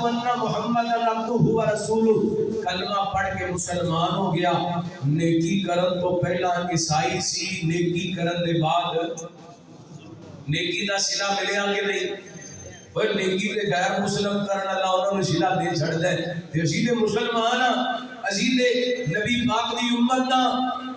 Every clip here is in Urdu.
ان محمد عبدہ و رسولہ، کلمہ پڑھ کے مسلمان ہو گیا۔ نیکی کرن تو پہلا عیسائی سی، نیکی کرن دے بعد نیکی دا صلہ ملیا کہ نہیں؟ وہ نیکی دے غیر مسلم کرن اللہ انہوں نے صلہ دے چھڑ دے تے اسی دے مسلمان اسی دے نبی پاک دی امت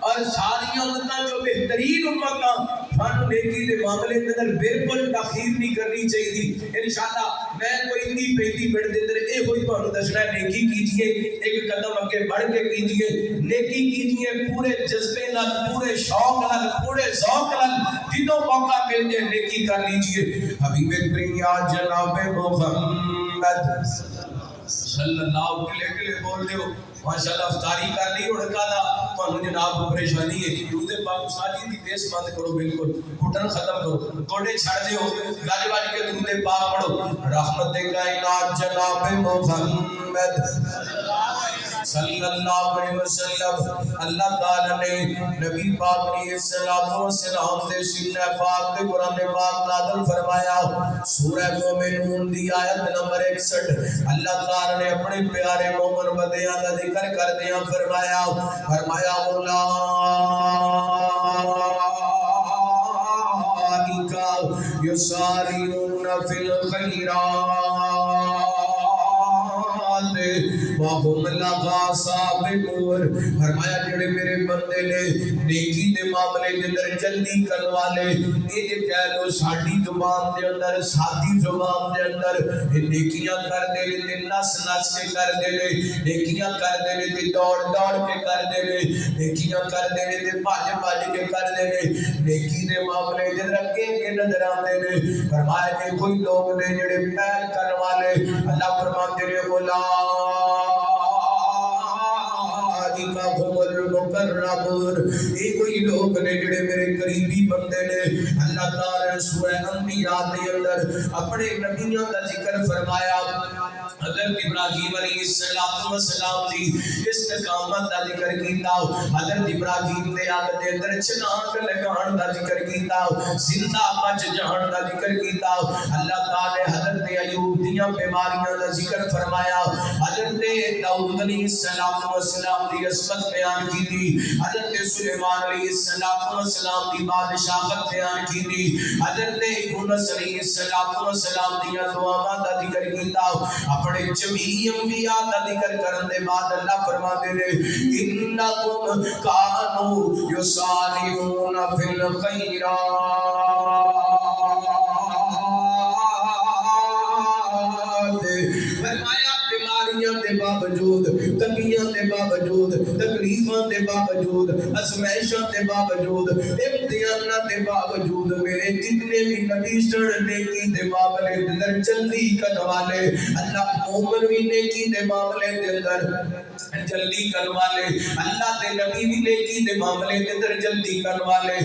اور ساری امتاں جو بہترین امتاں سانو نیکی دے معاملے کے اندر بالکل تاخیر نہیں کرنی چاہیے۔ انشاءاللہ میں کوئی اتنی پینتی منٹ دے اندر اے ہوئی تانوں دسنا ہے، نیکی کیجئے، ایک قدم اگے بڑھ کے کیجئے، نیکی کیجئے پورے جذبے نال، پورے شوق نال، پورے ذوق نال، جنوں موقع مل جائے نیکی کر لیجئے۔ حبیب پریا جناب محمد صلی اللہ علیہ بول دیو ماشاءاللہ افطاری کر لی اڑکا دا تانوں جناب پریشانی ہے درود پاک ساجی دی بیس بند کرو، بالکل گھٹن ختم کرو، کوڑے چھڑ دیو، گالی والی کے درود پاک پڑھو۔ رحمت کائنات جناب محمد صلی اللہ علیہ وسلم، اللہ تعالی نے نبی پاک علیہ السلام دے سینہ پاک دے قرآن پاک نازل فرمایا۔ سورہ مومنون دی آیت نمبر 61 اللہ تعالی نے اپنے پیارے مومن بندیاں دا ذکر کردیاں فرمایا اولئک یسارعون فی الخیرات وَهُمْ لَهَا سَابِقُونَ۔ فرمایا جڑے میرے بندے نے نیکی دے معاملے دے اندر جلدی کرنے والے، یہ کہہ لو ساڈی زبان دے اندر، سادی زبان دے اندر نیکیاں کر دے تے نس نس کے کر دے نے، نیکیاں کر دے تے دوڑ دوڑ کے کر دے نے، نیکیاں کر دے تے بھج بھج کے کر دے نے، نیکی دے معاملے دے اندر کے نظر آتے نے۔ فرمایا کہ کوئی لوگ نے جڑے پہل کرنے والے، اللہ فرماتے نے یہ کوئی لوگ نے جڑے میرے قریبی بندے نے۔ اللہ تعالی نے سورہ انبیاء دے اندر اپنے نبیوں کا ذکر فرمایا۔ حضرت ابراہیم علیہ السلام دی استقامت دا ذکر کیتا، حضرت ابراہیم دے آگ دے اندر چھلانگ لگان دا ذکر کیتا، زندہ بچ جان دا ذکر کیتا۔ اللہ تعالی حضرت ایوب دیاں بیماریاں دا ذکر فرمایا، حضرت داؤد علیہ السلام دی عصمت بیان کی تھی، حضرت سلیمان علیہ السلام دی بادشاہت بیان کی تھی، حضرت یونس علیہ السلام دی دعاواں دا ذکر کیتا۔ اپنے جمیع انبیاء دا ذکر کرن دے بعد اللہ فرماتے نے انکم کانوا یسارعون فی الخیرات، فرمایا بیماریاں دے باوجود، تنگیاں دے باوجود، تکلیفاں دے باوجود، ازمائشاں دے باوجود، امتحاناں دے باوجود میرے جتنے بھی نبی سن نیکی دے معاملے دے اندر جلدی کرنے والے، اللہ مومن بھی نیکی دے معاملے دے اندر جلدی کرنے والے، اللہ دے نبی بھی نیکی دے معاملے دے اندر جلدی کرنے والے۔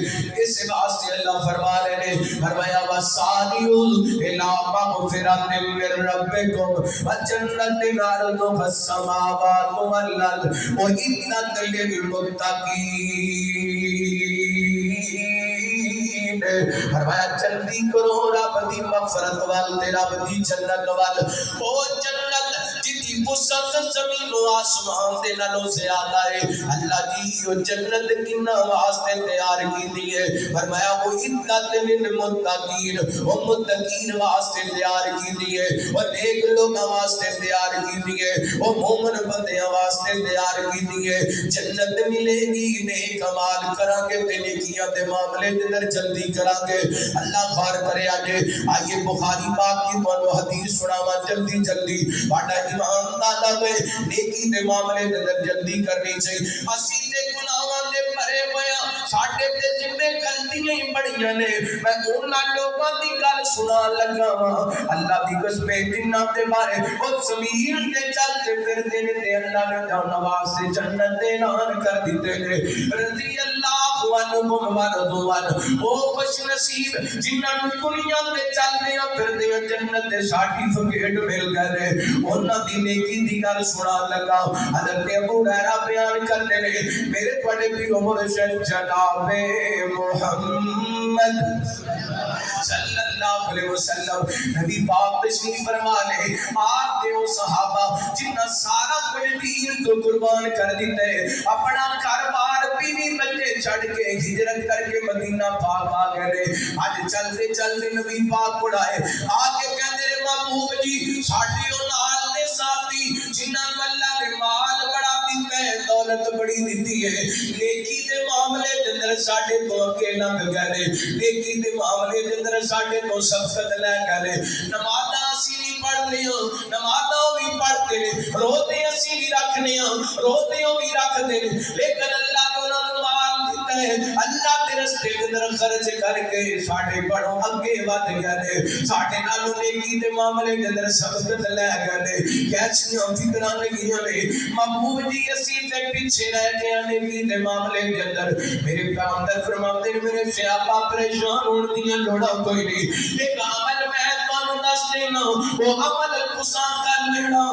اس واسطے اللہ فرما رہے ہیں، فرمایا وَسَارِعُوا إِلَىٰ مَغْفِرَةٍ مِّن رَّبِّكُمْ وَجَنَّةٍ عَرْضُهَا السَّمَاوَاتُ وَالْأَرْضُ أُعِدَّتْ لِلْمُتَّقِينَ۔ فرمایا جلدی کرو رب دی مغفرت وال، رب دی جنت وال، او جنت جدی وسعت زمین و آسمان دے نالوں زیادہ ہے۔ اللہ جی وہ جنت کنا واسطے تیار کی دی ہے، فرمایا وہ عدت للمتقین، وہ متقین واسطے تیار کی دی ہے، وہ نیک لوگوں واسطے تیار کی دی ہے، وہ مومن بندیاں واسطے تیار کی دی ہے۔ جنت ملے گی نیک اعمال کرا کے تے نیکیاں دے معاملے دے اندر جلدی کرا کے۔ اللہ خار کرے آگے آئیے بخاری پاک کی تو حدیث سناوا جلدی جلدی باٹا ایمان دادا دے نیکی دے معاملے دے اندر جلدی کرنی چاہیے۔ اسی دے گناہاں دے بھرے ہویا ساڈے تے ذمہ غلطیاں ہی بڑیاں نے، میں انہاں لوگاں دی گل سنان لگا وا اللہ دی قسم جنہاں دے بارے او زمین تے چلتے پھردے نے تے اللہ نے جان واسطے جنت دے اعلان کر دتے نے۔ رضی اللہ عنہم ورضوان، او خوش نصیب جنہاں نوں دنیا تے چلدیاں پھردیاں جنت دے سرٹیفکیٹ مل گئے نے، انہاں دی نیکی دی گل سنان لگا۔ حضرت ابو ہریرہ بیان کرتے نے میرے بڑے پیر مرشد جناب محمد صلی اللہ اللہ علیہ وسلم نبی پاک تشریف فرما لے آپ دے وہ صحابہ جنہ سارا کچھ دین تو قربان کر دیتے اپنا گھر بار بیوی بچے چھڑ کے ہجرت کر کے مدینہ پاک آ گئے آج چلتے چلتے نبی پاک اڑائے آگے کہتے ہیں محبوب جی ساڑھے اولاد دے ساتھی جنہ اللہ نے مال بڑا دیتا ہے دولت بڑی دیتی ہے نیکی دے معاملے دے اندر ساڑھے کو اکیلا گئے نیکی دے معاملے دے اندر ساڑھے کو سبقت لے گئے نمازہ اسی نہیں پڑھ لیا نمازہ بھی پڑھتے روتے اسی بھی رکھنے روتے بھی رکھتے لیکن اللہ کو مال دیتا ہے اللہ کے رستے کے اندر خرچ کر کے ساڑھے بڑوں اگے بات گئے ساڑھے نالوں نیکی دے معاملے کے اندر سبقت لے گئے کیسیاں فکران لگیاں نے محبوب جی اسی تے پیچھے رہ گیا نیکی دے معاملے کے اندر میرے پیغمبر فرماتے ہیں میرے صحابہ پریشان ہون دیاں لوڑا کوئی نہیں ایک عمل میں تانوں دس دینا وہ عمل کساں کر لینا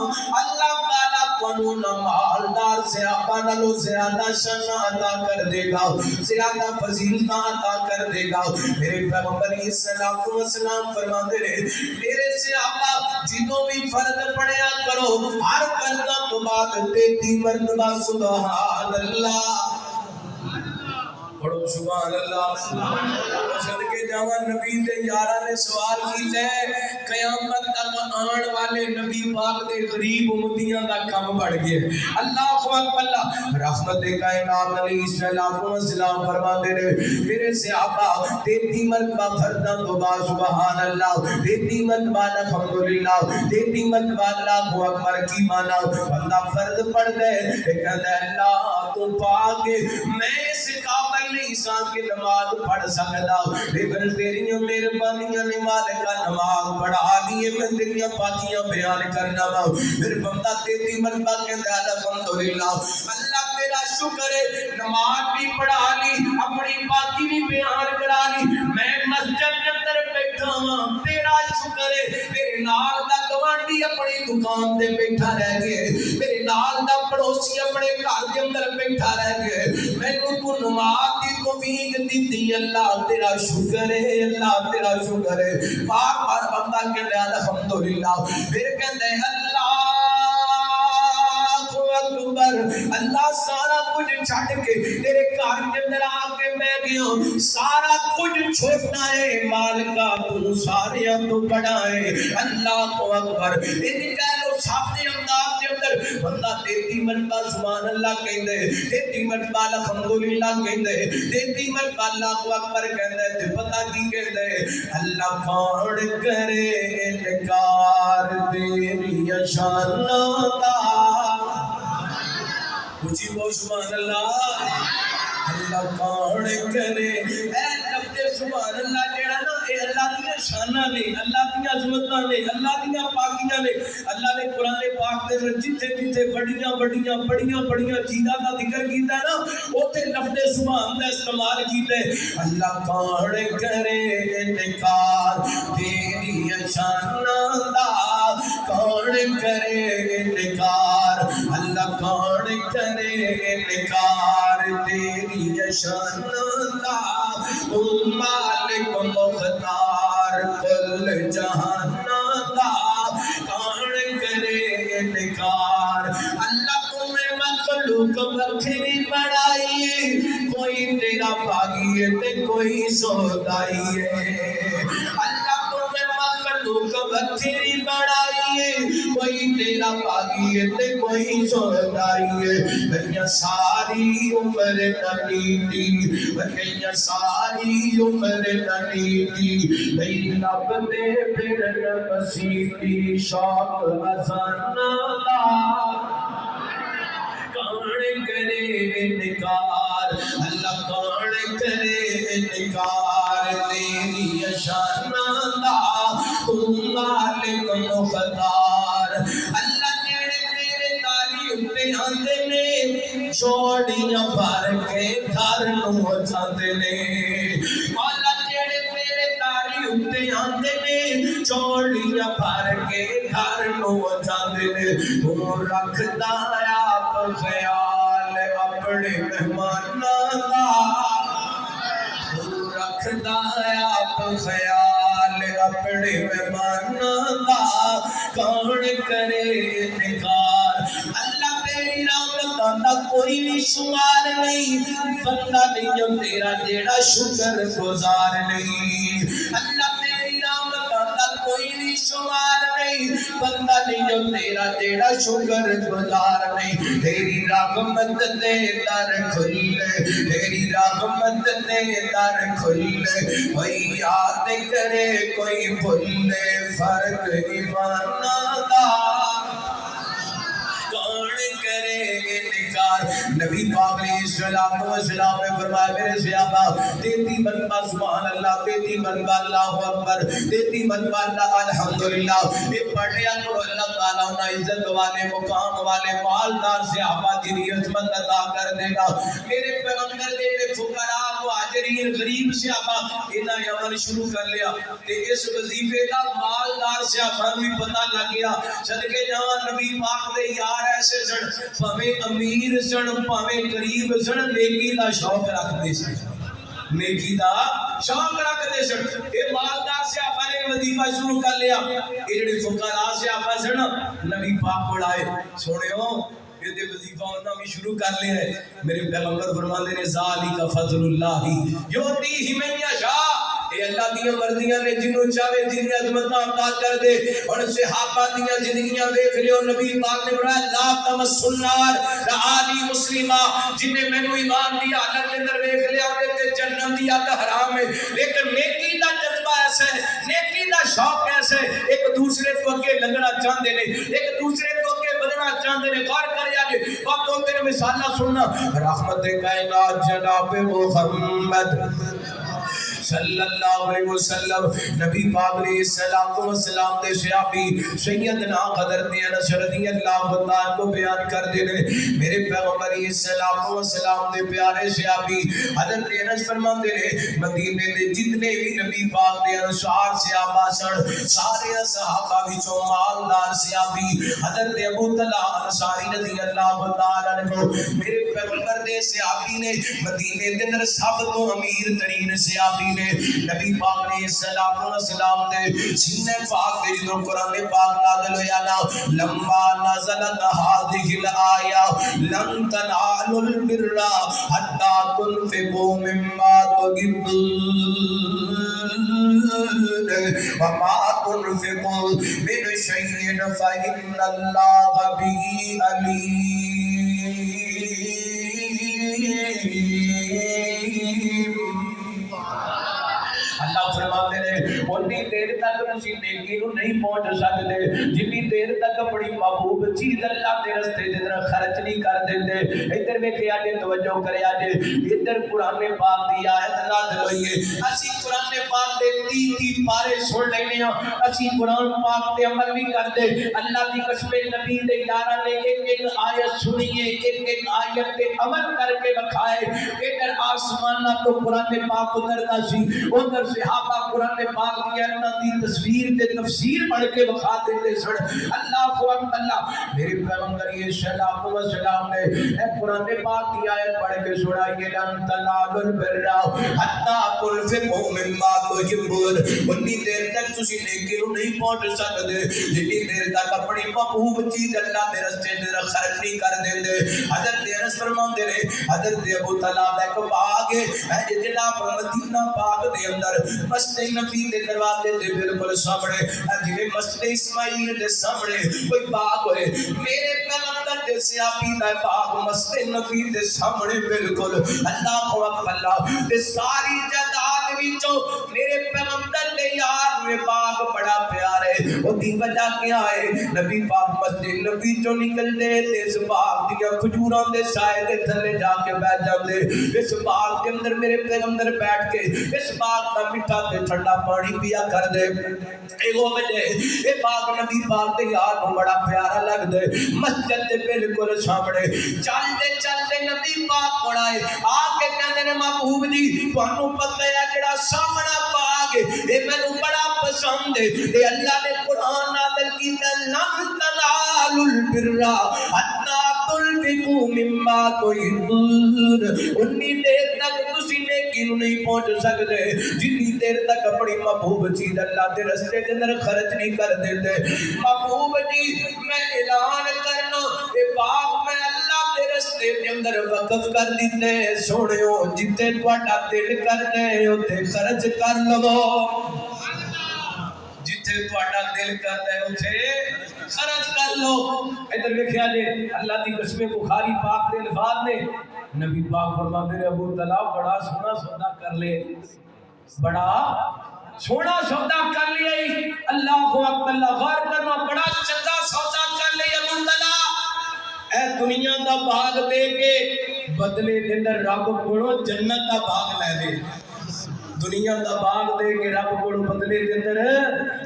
اللہ تعالیٰ تانوں نہ مالدار صحابہ نالوں زیادہ شان عطا کر دے گا زیادہ فضیلت عطا کر دے گا میرے پیغمبر علیہ الصلوۃ والسلام فرماتے ہیں میرے صحابہ جدوں بھی فرض پڑھیا کرو ہر فرض تو بعد 33 مرتبہ سبحان اللہ پڑھو سبحان اللہ صدقے جاواں نبی دے یاراں نے سوال کیتا ہے قیامت تک آن والے نبی پاک دے غریب امتیاں دا کم بڑھ گئے اللہ اکبر رحمت کائنات علیہ الصلوۃ والسلام فرماتے ہیں میرے صحابہ 33 مرتبہ فرضاں تو بعد سبحان اللہ 33 مرتبہ الحمدللہ 33 مرتبہ اللہ اکبر کی مانا بندہ فرض پڑھ دے کہتا ہے اللہ تو پاک میں اس قابل نہیں سان کی نماز پڑھ سکتا لیکن تیری مہربانیاں نے مالکا نماز پڑھا دیے میں تیری پاکیاں بیان کرنا وا پھر بندہ 33 مرتبہ کہتا ہے الحمدللہ اللہ تیرا شکر ہے نماز بھی پڑھا لی اپنی پاکی بھی بیان کرا لی میں مسجد کے اندر بیٹھا ہوں تیرا شکر ہے میرے نال دا گوانڈی اپنی دکان تے بیٹھا رہ گئے میرے نال دا پڑوسی اپنے گھر کے اندر بیٹھا رہ گئے میں کو نماز دی توفیق دی اللہ تیرا شکر ہے اللہ تیرا شکر ہے بار بار بندہ کہتا ہے الحمدللہ پھر کہتا ہے اللہ اکبر اللہ سارا کچھ چھٹ کے تیرے گھر کے اندر آ کے میں گیا سارا کچھ چھوٹا ہے مالکا تو سارے تو بڑا ہے اللہ اکبر ان کہہ لو سامنے انداز کے اندر بندہ 33 مرتبہ سبحان اللہ کہتے 33 مرتبہ الحمدللہ کہتے 33 مرتبہ اللہ اکبر کہتے تے پتہ کی کہتے اللہ کون کرے انکار تیری شان دا اونچی بول سبحان اللہ اللہ کون کرے اے لفظ سبحان اللہ جڑا نا اے اللہ دی شاناں نے اللہ دی عظمتاں نے اللہ دی پاکیاں نے اللہ نے قرآن پاک دے وچ جتھے جتھے بڑیاں چیزاں دا ذکر کیتا ہے نا اوتھے لفظ سبحان دا استعمال کیتا ہے اللہ کون کرے انکار تیری شاناں دا کون کرے انکار اللہ کون کرے انکار تیری شان دا تم مالک مختار کل جہان دا کون کرے انکار اللہ تمہیں مخلوق بکھری بڑھائی کوئی تیرا باغی ہے تے کوئی سودائی ہے اللہ تمہیں مخلوق بکھری بڑھائی کوئی تیرا باغی ہے تے کوئی سودائی ہے میری ساری عمر ننی میری ساری عمر ننی میری لب دے پھرن مسیحی شوق ازان دا کون کرے انکار اللہ کون کرے انکار تیری شان دا تم مالک مختار اللہ جڑے تیرے تاری اتے آندے نے چھوڑیاں بھر کے گھر نو جاندے نے اللہ جڑے تیرے تاری اتے آندے نے چھوڑیاں بھر کے گھر نو جاندے نے تو رکھدا آپ خیال اپنے مہماناں دا رکھدا آپ خیال اپنے مہمانوں دا کون کرے انکار اللہ تیری رحمتاں دا کوئی بھی شمار نہیں بندہ نہیں جو تیرا جیڑا شکر گزار نہیں اللہ تیری رحمتاں دا کوئی بھی شمار نہیں بندہ نہیں جو تیرا جیڑا شکر گزار نہیں تیری رحمت دے در کھلے تیری رحمت دے در کھلے کوئی یاد کرے کوئی بھولے فرق ایمان دا کون کرے انکار نبی پاک علیہ السلام نے فرمایا میرے صحابہ 33 مرتبہ سبحان اللہ 33 مرتبہ اللہ اکبر 33 مرتبہ اللہ الحمدللہ یہ پڑھیا تو اللہ تعالیٰ انہیں عزت والے مقام والے مالدار صحابہ کی عظمت عطا کر دے گا میرے پیغمبر دے فقراء مہاجرین غریب صحابہ انہیں عمل شروع کر لیا کہ اس وظیفے کا مالدار صحابہ بھی پتہ لگ گیا صدقے جہاں نبی پاک دے یار ایسے سن پاویں امیر سن پاویں غریب سن نیکی دا شوق رکھتے سن نیکی دا شوق رکھتے سن اے مالدار صحابہ نے وظیفہ شروع کر لیا اے جڑے فقراء صحابہ سن نبی پاک کو آئے سنیو یہ دے وظیفہ انہاں بھی شروع کر لیا ہے میرے پیغمبر فرماندے نے ذالک فضل اللہ یؤتیہ من یشاء اے اللہ دیاں مرضیاں نے جنوں چاہے جنہاں عظمتاں عطا کر دے اور صحابہ دیاں زندگیاں دیکھ لیو نبی پاک نے فرمایا لا تمس النار رعانی مسلمہ جن نے مینوں ایمان دی حالت اندر دیکھ لیا تے تے جنت دی حالت حرام ہے لیکن نیکی دا جذبہ ایسا ہے نیکی دا شوق ایسا ہے ایک دوسرے کو اگے لنگنا چاہندے نے ایک دوسرے کو اگے بدنا چاہندے نے غور کر یا نے وقت ہوتے نے مثالہ سننا رحمت کائنات جناب محمد صلی اللہ علیہ وسلم نبی پاک علیہ السلام دے صحابی سیدنا حضرت انس رضی اللہ تعالیٰ کو بیان کر دے میرے پیغمبر علیہ السلام دے پیارے صحابی حضرت انس فرماندے نے مدینے دے جتنے بھی نبی پاک دے انصار صحابہ سن سارے صحابہ وچوں مالدار صحابی حضرت ابو طلحہ انصاری رضی اللہ تعالیٰ عنہ میرے پیغمبر دے صحابی نے مدینے دے اندر سب تو امیر ترین صحابی نے نبی پاک علیہ السلام نے سینے پاک دے جدوں قرآن پاک نازل ہویا نا لما نزلت هذه الآیہ لن تنالوا البر حتى تنفقوا مما تحبون وما تنفقوا من شيء فإن الله به عليم اللہ فرماتے ہیں اتنی دیر تک اسی نیکی نو نہیں پہنچ سکتے جتنی دیر تک اپنی محبوب چیز اللہ کے رستے دے اندر خرچ نہیں کر دیندے ادھر ویکھیا جے توجہ کریا جے ادھر قرآن پاک دی آیت نازل ہوئی ہے اسی قرآن پاک دے 30 پارے سن لینے ہاں اسی قرآن پاک تے عمل بھی کر دے اللہ دی قسم نبی دے یاراں نے ایک آیت سنی ہے ایک آیت تے عمل کر کے دکھائے ادھر آسماناں تو قرآن پاک اترتا سی ادھر صحابہ قرآن پاک دی آیتاں دی تصویر تے تفسیر پڑھ کے بخا دیتے سن اللہ اللہ میرے پیغمبر صلی اللہ علیہ وسلم نے اے قرآن پاک کی آیت پڑھ کے سنائی لن تنالوا البر حتی تنفقوا مما تحبون اتنی دیر تک تسی نیکی نو نہیں پہنچ سکتے جتنی دیر تک اپنی محبوب چیز اللہ دے رستے دے خرچ نہیں کر دیندے حضرت انس فرماندے نے حضرت ابو طلحہ دا ایک باغ ہے جناب مدینہ پاک دے اندر مسجد نبی دے دروازے دے بالکل سامنے جویں مسجد اسماعیل دے سامنے کوئی باغ ہوئے میرے پیغمبر دے صحابی دا باغ مسجد نبی دے سامنے بالکل اللہ اکبر تے ساری جائیداد وچوں میرے پیغمبر دے یار میں باغ بڑا پیارا ہے او دی وجہ کیا ہے نبی پاک مسجد نبی چوں نکل دے تے اس باغ دی کھجوراں دے سائے دے تھلے جا کے بیٹھ جاندے اس باغ کے اندر میرے پیغمبر بیٹھ کے اس باغ کا میٹھا تے ٹھنڈا پانی پیا کر دے اے وہ وجہ اے باغ نبی پاک دے یار کو بڑا پیارا لگ دے مسجد دے بالکل سامنے چلتے نبی پاک کو آئے آ کے کہندے نے محبوب جی تانوں پتہ ہے جڑا سامنا باغ اے مینوں بڑا پسند ہے اے اللہ نے قرآن نازل کیتا لن تنالوا البر حتی تنفقوا مما تحبون اتنی دیر تک تسی نیکی نیکی نو نہیں پہنچ سکتے جنی دیر تک اپنی محبوب چیز اللہ دے رستے کے اندر خرچ نہیں کر دیتے. محبوب جی میں اعلان کرنا اے باغ میں اللہ دے رستے کے اندر وقف کر دیتے. سونیو جتے تہاڈا دل کردا ہے اوتھے خرچ کر لو. جتے تہاڈا دل کردا ہے اوتھے خرچ کر لو. ادھر ویکھیا جے اللہ دی قسم بخاری پاک دے الفاظ نے نبی پاک فرماتے ہیں ابو طلحہ بڑا سونا سودا کر لے, بڑا سونا سودا کر لیا. اللہ اکبر, اللہ غور کرنا, بڑا چنگا سودا کر لیا ابو طلحہ. اے دنیا دا باغ دے کے بدلے دے اندر رب کولوں جنت دا باغ لے لے. دنیا دا باغ دے کے رب کولوں بدلے دے اندر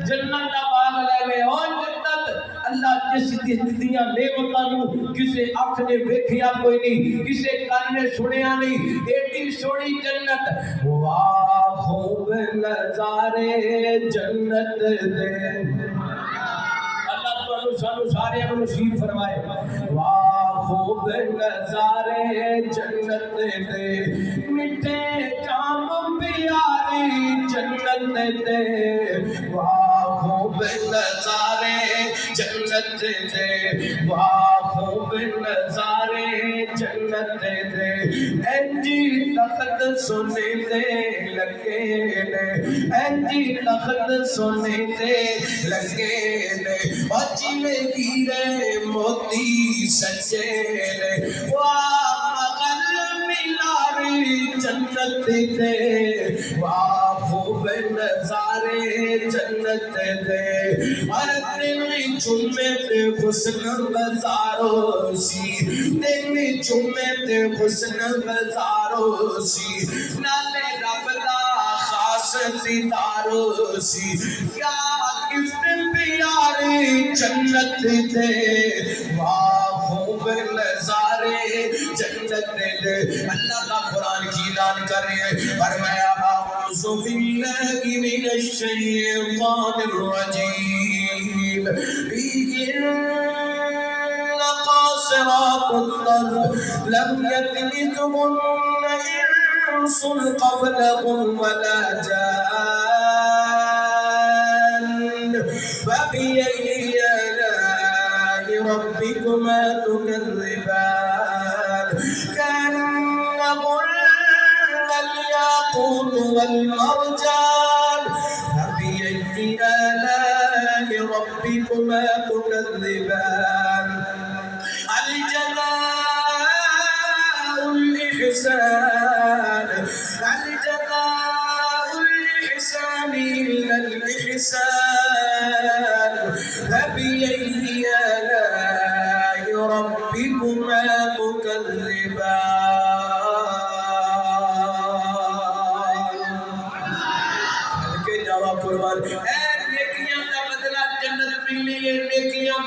جنت دا باغ لے لے. اور جنت اللہ جس دیاں نعمتاں نو کسے اکھ نے ویکھیا کوئی نہیں, کسے کان نے سنیا نہیں, ایڈی سونی جنت. واہ خوب نظارے جنت دے, اللہ تعالی سانو سارے نو نصیب فرمائے. واہ خوب نظارے جنت دے, میٹھے جام پیارے جنت دے. واہ خوب نظارے جنت دے, واہ خوب نظارے جنت دے. انجی تخت سونے دے لگے نے, انجی تخت سونے دے لگے نے, اور جویں ہیرے موتی سچے نے. واہ مغل میناری جنت دے, واہ خوب نظارے جنت دے. ہر دن چومے تے حسن بازارو سی, دن چومے تے حسن بازارو سی, نالے رب دا خاص دیدارو سی. کیا گفٹ پیاری جنت دے, واہ خوب نظارے جنت دے. اللہ کا قرآن کی اعلان کر رہے ہیں, فرمایا اعوذ باللہ من الشیطان الرجیم. قاصرات الطرف لم يطمثهن انس قبلهم ولا جان فبأي آلاء ربكما تكذبان. كأنهن الياقوت والمرجان فبأي آلاء ربكما تكذبان. الجزاء الإحسان, الجزاء الإحسان إلا الإحسان. فبأي آلاء ربكما تكذبان. جواب قربان نیکیاں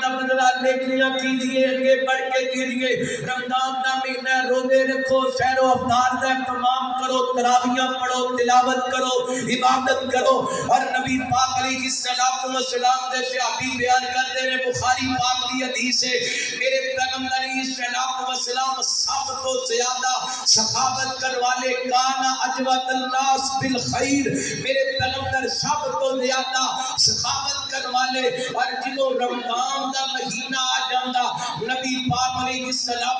دا بدلہ نیکیاں کیجئے, اگے بڑھ کے کیجئے. رمضان دا مہینہ, روزے رکھو, سیر و افطار دا اہتمام کرو, تراویحاں پڑھو, تلاوت کرو, عبادت کرو. اور نبی پاک علیہ السلام دے صحابی بیان کرتے ہیں, بخاری پاک دی حدیث ہے, میرے پیغمبر علیہ السلام سب تو زیادہ سخاوت کرنے والے, کانا اجود الناس بالخیر, میرے پیغمبر سب تو زیادہ سخاوت کرنے والے. اور جنہوں رمضان دا مہینہ آ جاندہ, نبی پاک علیہ السلام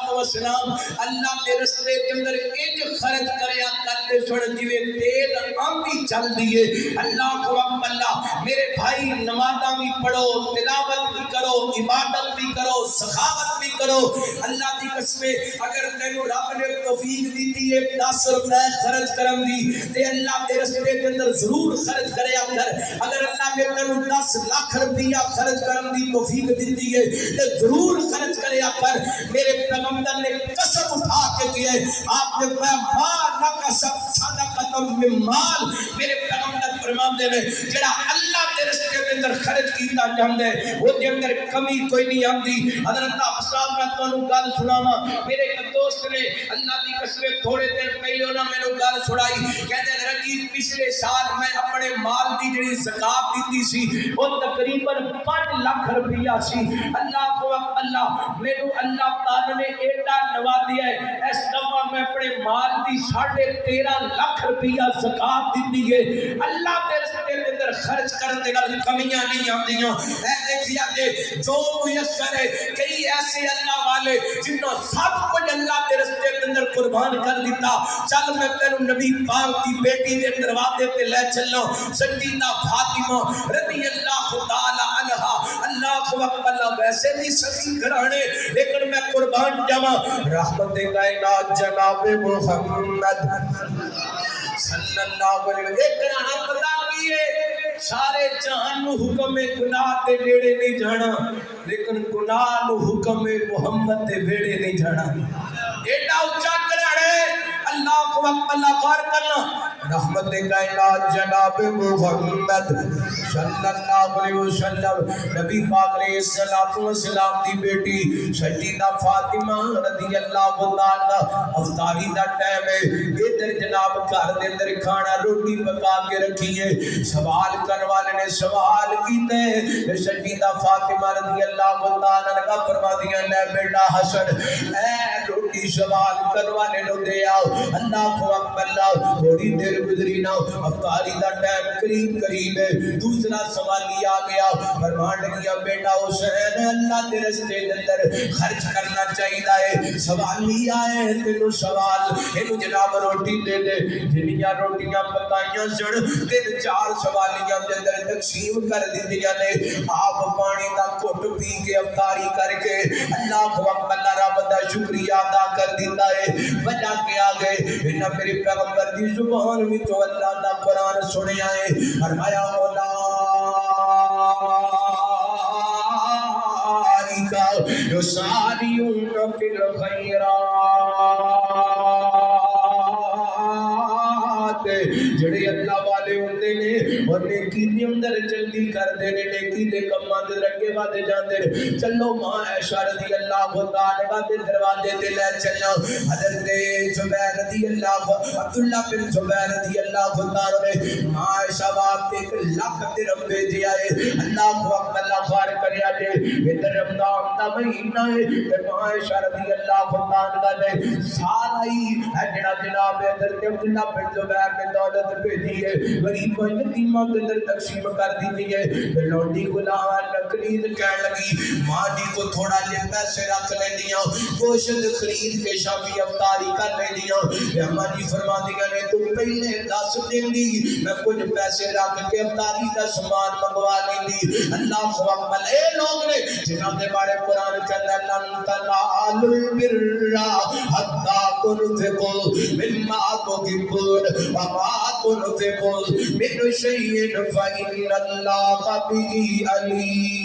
اللہ کے رستے کے اندر انج خرچ کریا کرتے سن جویں تیز آندھی چل دیئے. اللہ کو اللہ میرے بھائی, نمازاں بھی پڑھو, تلاوت بھی کرو, عبادت بھی کرو, سخاوت بھی کرو. اللہ کی قسم اگر تینوں رب نے توفیق دیتی ہے 10 روپے خرچ کرن دی تے اللہ کے رستے کے اندر ضرور خرچ کریا کر. اگر اللہ نے تینوں 10 لاکھ روپیہ خرچ کرن دی توفیق دیتی ہے تے ضرور خرچ کریا کر. میرے پیغمبر نے قسم اٹھا کے کیا ہے, آپ نے فرمایا ما نقص صدقۃ من مال, میرے پیغمبر فرماتے ہیں جڑا اللہ کے رستے کے اندر خرچ کیتا جاندا ہے وہ دے اندر کمی کوئی نہیں آندی. حضرت صاحب میں تانوں گل سناواں, میرے ایک دوست نے اللہ دی قسم تھوڑے دن پہلے انہاں مینوں گل سنائی, کہندے رجیب پچھلے سال میں اپنے مال دی جڑی زکات دتی سی وہ تقریباً 5 لاکھ روپیہ سی. اللہ کو اللہ میرے اللہ تعالی نے ایڈا نوازیا ہے اس دفعہ میں اپنے مال دی 13.5 لاکھ روپیہ زکات دیتی ہے اللہ دے راستے دے اندر خرچ کرن دے نال کمیاں نہیں آندیاں اے دیکھیا جے جو میسر ہے کئی ایسے اللہ والے جنہوں سب کچھ اللہ دے راستے دے اندر قربان کر دیتا چل میں تینوں نبی پاک دی بیٹی دے دروازے تے لے چلنا سیدہ فاطمہ رضی اللہ تعالی عنہا اللہ اکبر ویسے بھی سخی گھرانے لیکن میں قربان جاواں رحمت کائنات جناب محمد صلی اللہ علیہ وسلم ایک گھرانا پتا کیے سارے جہان نو حکم گناہ تے نیڑے نہیں جانا لیکن گناہ نو حکم محمد تے بیڑے نہیں جانا ایڈا اونچا گھرانے اللہ کو اللہ غور کرنا رحمت کائنات جناب محمد صلی اللہ علیہ وسلم نبی پاک علیہ السلام دی بیٹی سیدہ فاطمہ رضی اللہ عنہا افطاری دا ٹائم ہے ادھر جناب گھر دے اندر کھانا روٹی پکا کے رکھی ہے سوال کرنے والے نے سوال کیتے سیدہ فاطمہ رضی اللہ عنہا فرما دیا لے بیٹا حسن اے روٹی سوال کرنے والے نو دے آؤ اللہ کو اللہ تھوڑی دیر گزری نہ افطاری دا ٹائم قریب ہے دوسرا سوالی آ گیا فرمان لگیا بیٹا حسین اللہ دے راستے دے اندر خرچ کرنا چاہیے سوالی آئے تینوں سوال اینو جناب روٹی دے دے جنیاں روٹیاں پکائیاں سن 3-4 سوالیاں دے اندر تقسیم کر دتیاں نے آپ پانی دا گھٹ پی کے افطاری کر کے اللہ کو اللہ رب دا شکریہ ادا کر دیتا ہے وجہ کیا گئے انہاں میرے پیغمبر دی زبان میں جو اللہ دا قرآن سنیا ہے فرمایا یسارعون فی الخیرات جڑے اللہ والے ہوندے نے اور نیکی دے اندر جلدی کر دے نے نیکی دے کماں دے رگے وادے جاندے نے چلو ماں عائشہ رضی اللہ تعالی دے دروازے تے لے چلو حضرت زبیر رضی اللہ عبداللہ بن زبیر رضی اللہ تعالی نے ماں عائشہ باپ 1 لاکھ درہم بھیجیا ہے اللہ کو اللہ خار کریا جے ادھر رمضان دا مہینہ ہے تے ماں عائشہ رضی اللہ تعالی نے سارا ہی جڑا جناب ادھر تے عبداللہ بن زبیر نے دولت بھیجی ہے غریب یتیماں کے اندر تقسیم کر دی ہے لوٹی غلام نقرید کہنے لگی ماں جی کو تھوڑا جے پیسے رکھ لیندیاں گوشت خرید کے شامی افطاری کر لیندیاں اماں جی فرما دیا نے تو پہلے 10 دن دی میں کچھ پیسے رکھ کے افطاری کا سامان منگوا لیندی اللہ اکبر اے لوگ نے جنہاں دے بارے قرآن چلتا لن تنالوا البر حتى تنفقوا مما تحبون وما تنفقوا من شيء فإن الله به عليم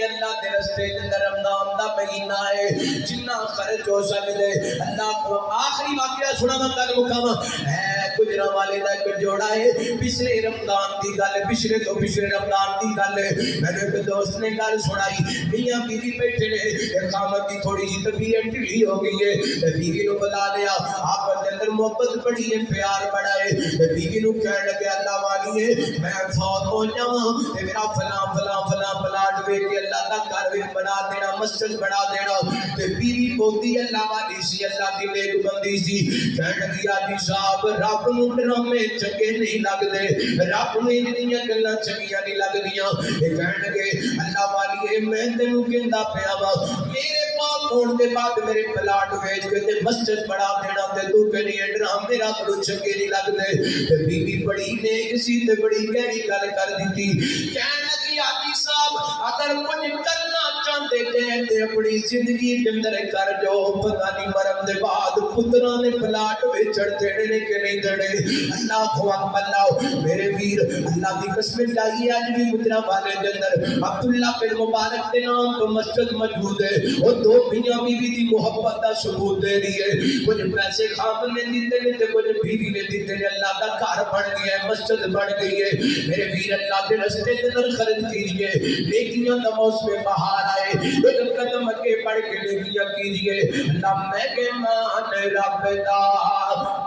اللہ دے راستے دے اندر رمضان دا مہینہ ہے جنہ خرچ ہو سکدے اللہ کو آخری واقعہ سنا میں گل مکاواں ہے گجراں والے دا ایک جوڑا ہے پچھلے رمضان دی گل پچھلے رمضان دی گل میں نے ایک دوست نے گل سنائی میاں بیوی بیٹھے نے قامت دی تھوڑی جی طبیعت ڈھیلی ہو گئی ہے بیوی نو بلا لیا آپ دے اندر محبت بڑی ہے پیار بڑا ہے بیوی نو کہنے لگے اللہ والی ہے میں فوت ہو جاواں تے میرا فلاں پلاٹ وے کہ اللہ دا گھر بھی بنا دینا مسجد بنا دینا تے بیوی بولتی اللہ والی سی اللہ دی نیک بندی سی کہنے لگی آجی صاحب رب نو ڈرامے چنگے نہیں لگدے رب نو انہاں گلاں چنگیاں نہیں لگدیاں اے کہنے لگے اللہ والی اے میں تینوں کہندا پیا وا میرے پاس ہون دے بعد میرے پلاٹ ویچ کے تے مسجد بنا دینا تے تو کہنی اے ڈرامے رب نو چنگے نہیں لگدے تے بیوی بڑی نیک سی تے بڑی گہری گل کر دتی کہنے لگی آجی صاحب اگر کچھ کرنا چاہتے ہیں تے اپنی زندگی کے اندر کر جو پتہ نہیں مرن دے بعد پتراں نے پلاٹ ویچڑ دینے نے کہ نہیں دینے اللہ کو اللہ میرے ویر اللہ دی قسم چاہیے آج بھی مدرہ والے دے اندر عبداللہ بن مبارک دے نام تو مسجد موجود ہے وہ دو بیاں بیوی دی محبت دا ثبوت دے رہی ہے کچھ پیسے خامن نے دیتے نے تے کچھ بیوی نے دیتے نے اللہ دا گھر بن گیا ہے مسجد بن گئی ہے میرے ویر اللہ دے راستے دے اندر خرچ کیجئے نیکیاں دا موسم بہار آئے ہے ایک قدم اگے بڑھ کے نیکیاں کیجئے لمحے کے مان رب دا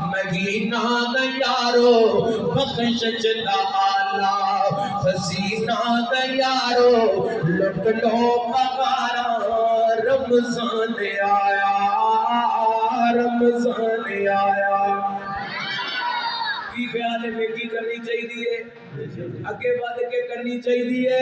مہینہ دا یارو بخشش دا آلہ حسینہ دا یارو لٹ لو پکارا رمضان آیا رمضان آیا کی خیال ہے نیکی کرنی چاہیے اگے بڑھ کے کرنی چاہیے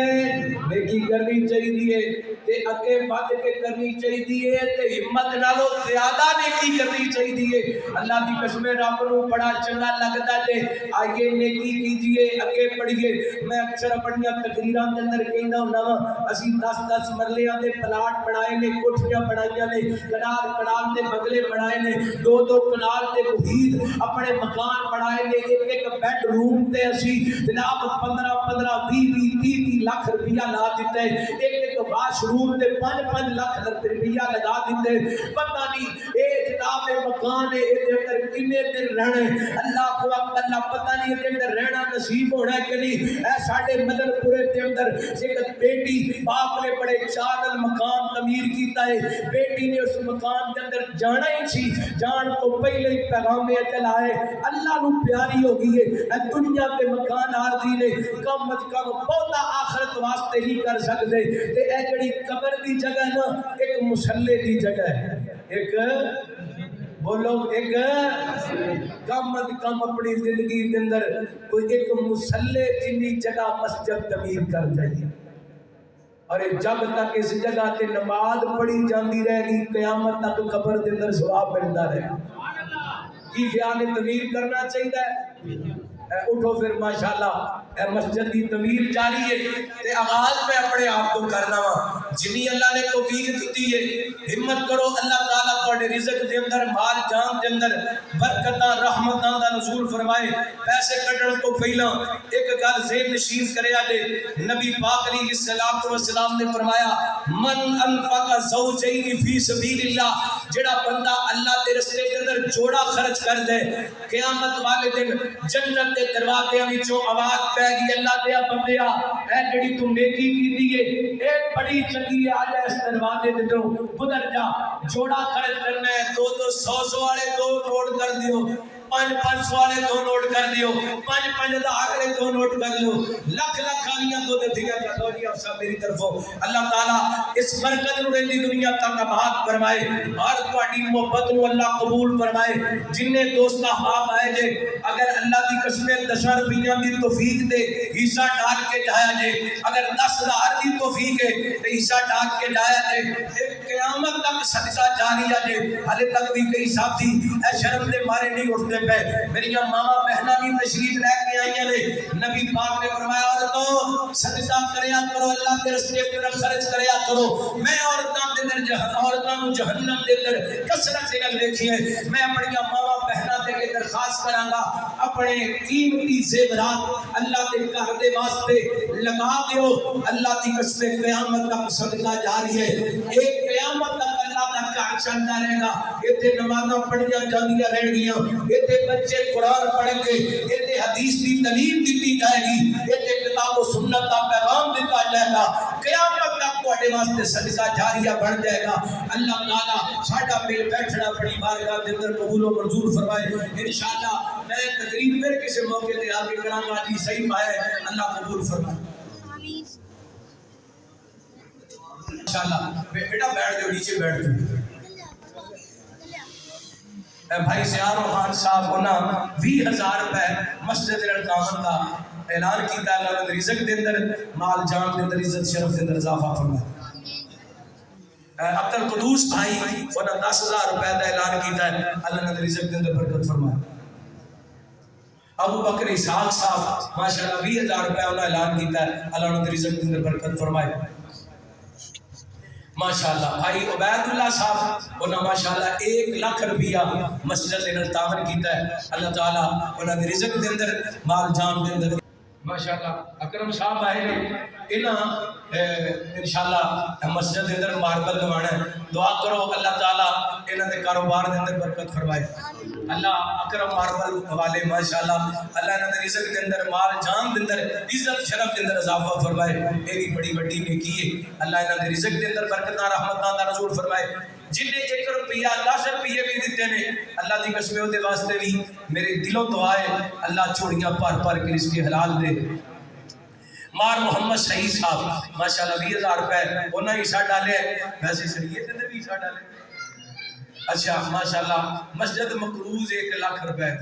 نیکی کرنی چاہیے تے اگے بڑھ کے کرنی چاہیے تے ہمت نالو زیادہ نیکی کرنی چاہیے اللہ دی قسم رب نو بڑا چنگا لگدا تے آئیے نیکی کیجئے اگے بڑھیے میں اکثر اپنی تقریراں دے اندر کہندا ہوندا وا اسی 10 مرلیاں دے پلاٹ بنائے نے کوٹھیاں بنائیاں نے کنال دے بنگلے بنائے نے 2 کنال تے محیط اپنے مکان بنائے نے ایک بیڈ روم تے اسی جناب 15 20 30 لاکھ روپیہ لا دیتے ایک واش روم تے 5 لاکھ روپیہ لگا دیتے پتہ نہیں اے جناب مکان اے دے اندر کنے دن رہنے اللہ کو اللہ پتہ نہیں دے اندر رہنا نصیب ہونا ہے کہ نہیں اے ساڈے مدن پورے دے اندر ایک بیٹی باپ نے بڑے چادر مکان تعمیر کیتا ہے بیٹی نے اس مکان دے اندر جانا ہی سی جان تو پہلے ہی پیغام اجل آئے اللہ نو پیاری ہو گئی ہے دنیا کے مکان عارضی نے کم از کم بہت آخرت واسطے ہی کر سکتے تے اے جڑی قبر دی جگہ نا ایک مصلی دی جگہ ہے ایک بولو ایک کم از کم اپنی زندگی کے اندر کوئی ایک مصلی جنی جگہ مسجد تعمیر کر جائیے اور جب تک اس جگہ تے نماز پڑھی جاندی رہے گی قیامت تک قبر دے اندر ثواب ملتا رہے گا کی خیال تعمیر کرنا چاہیے اٹھو پھر ماشاءاللہ اے مسجد کی تعمیر جاری ہے تے آغاز میں اپنے آپ کو کرنا وا جنی اللہ نے توفیق دیتی ہے ہمت کرو اللہ تعالیٰ تواڈے رزق دے اندر مال جان دے اندر برکتاں رحمتاں دا نزول فرمائے پیسے کڈن تو پہلا ایک گل ذہن نشین کریا جے نبی پاک علیہ الصلوۃ والسلام نے فرمایا من انفق زوجین فی سبیل اللہ جڑا بندہ اللہ دے رستے دے اندر جوڑا خرچ کر دے قیامت والے دن جنت دے دروازے وچوں آواز پے گی اللہ دیا بندیا اے جڑی تو نیکی کیتی ہے اے بڑی چنگی ہے آجا اس دروازے دے تو گزر جا جوڑا خرچ کرنا ہے 200 والے 2 نوٹ کر دیو 500 والے 2 نوٹ کر دیو 5 والے 2 نوٹ کر لو لکھ والیاں 2 دھیاں کر دو جی افسر میری طرفوں اللہ تعالیٰ اس برکت نو رہندی دنیا تک آباد فرمائے اور تہاڈی محبت نو اللہ قبول فرمائے جن دوست احباب آئے جے اگر اللہ دی قسم 10 روپیہ دی توفیق دے حصہ ڈال کے جایا جے اگر 10,000 دی توفیق ہے تے حصہ ڈال کے جایا جے قیامت تک صدقہ جاری جے ہلے تک بھی کئی ساتھی اے شرم دے مارے نہیں اٹھتے پہ میری ماما بہناں بھی تشریف لے کے آئی نے نبی پاک نے فرمایا عورتوں صدقہ کریا کرو اللہ کے راستے میں خرچ کریا کرو میں عورتاں دے اندر عورتاں نو جہنم دے اندر کثرت سے نہ دیکھی ہے میں اپنی ماما بہناں تے کے درخواست کراں گا اپنے قیمتی زیورات اللہ دے گھر دے واسطے لگا دیو اللہ دی قسم قیامت تک صدقہ جاری ہے ایک قیامت تک اللہ دا گھر چلتا رہے گا ایتھے نمازاں پڑھیاں جاندیاں رہن گیاں ایتھے بچے قرآن پڑھیں گے ایتھے حدیث کی تعلیم دیتی جائے گی ایتھے کتاب و سنت کا پیغام دیتا جائے گا قیامت تک تواڈے واسطے صدقہ جاریہ بن جائے گا اللہ تعالیٰ ساڈا مل بیٹھنا اپنی بارگاہ دے اندر قبول و منظور فرمائے انشاءاللہ میں تقریر پھر کسی موقع تے آگے کراں گا جی صحیح پائے اللہ قبول فرمائے انشاءاللہ بیٹا بیٹھ جاؤ نیچے بیٹھ جاؤ بھائی سیار روحان صاحب ہونا 20,000 روپے مسجد الارقام کا اعلان کیتا ہے اللہ نے رزق دے اندر مال جان دے اندر عزت شرف دے اندر اضافہ فرمایا عبد القدوس بھائی ہونا 10,000 روپے کا اعلان کیتا ہے اللہ نے رزق دے اندر برکت فرمایا ابو بکر اسحاق صاحب ماشاءاللہ 20,000 روپے انہوں نے اعلان کیتا ہے اللہ نے رزق دے اندر برکت فرمائے ماشاءاللہ بھائی عبید اللہ صاحب انہوں نے ماشاءاللہ 1 لاکھ روپیہ مسجد انہوں نے تعمیر کیتا ہے اللہ تعالیٰ انہوں نے رزق دے اندر مال جان دے اندر ماشاءاللہ اکرم صاحب آئے نے انشاءاللہ مسجد دے اندر ماربل لوانا ہے. دعا کرو اللہ تعالیٰ انہاں دے کاروبار دے اندر برکت فرمائے. اللہ اکرم ماربل والے ماشاءاللہ اللہ انہاں دے رزق دے اندر مال جان دے اندر عزت شرف دے اندر اضافہ فرمائے. یہ بھی بڑی بڑی نیکی ہے. اللہ انہاں دے رزق دے اندر برکتاں رحمتاں دا نزول فرمائے. جنہیں 1 روپیہ 10 روپیے بھی دیتے ہیں اللہ دی قسم دے واسطے بھی میرے دلوں تو آئے اللہ چوڑیاں پار کے رزق حلال دے. مار محمد شہید صاحب ماشاءاللہ 20,000 روپے انہاں حصہ ڈالے. ویسے شریعت دے اندر بھی حصہ ڈالے. اچھا ماشاءاللہ مسجد مقروض 1 لاکھ روپے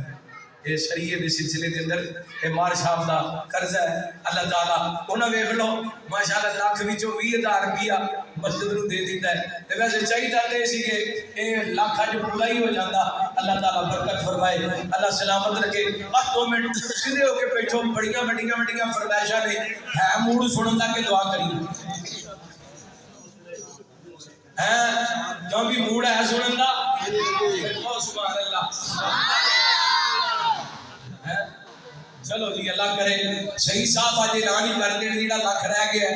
یہ شریعت دے سلسلے دے اندر یہ مار صاحب دا قرض ہے. اللہ تعالیٰ انہاں ویکھ لو ماشاءاللہ لاکھ وچوں 20,000 روپیہ مسجد نو دے دیتا ہے. تے ویسے چاہیے تے سی کہ یہ لاکھ اج پورا ہی ہو جاتا. اللہ تعالیٰ برکت فرمائے اللہ سلامت رکھے. بس 2 منٹ سیدھے ہو کے بیٹھو. بڑیاں فرمائشاں نے ہے موڑ سنن دا کہ دعا کریے ہے جو بھی موڑ ہے سنن دا. سبحان اللہ. چلو جی اللہ کرے شہید صاحب آج اعلان ہی کر دیں جڑا لکھ رہ گیا ہے.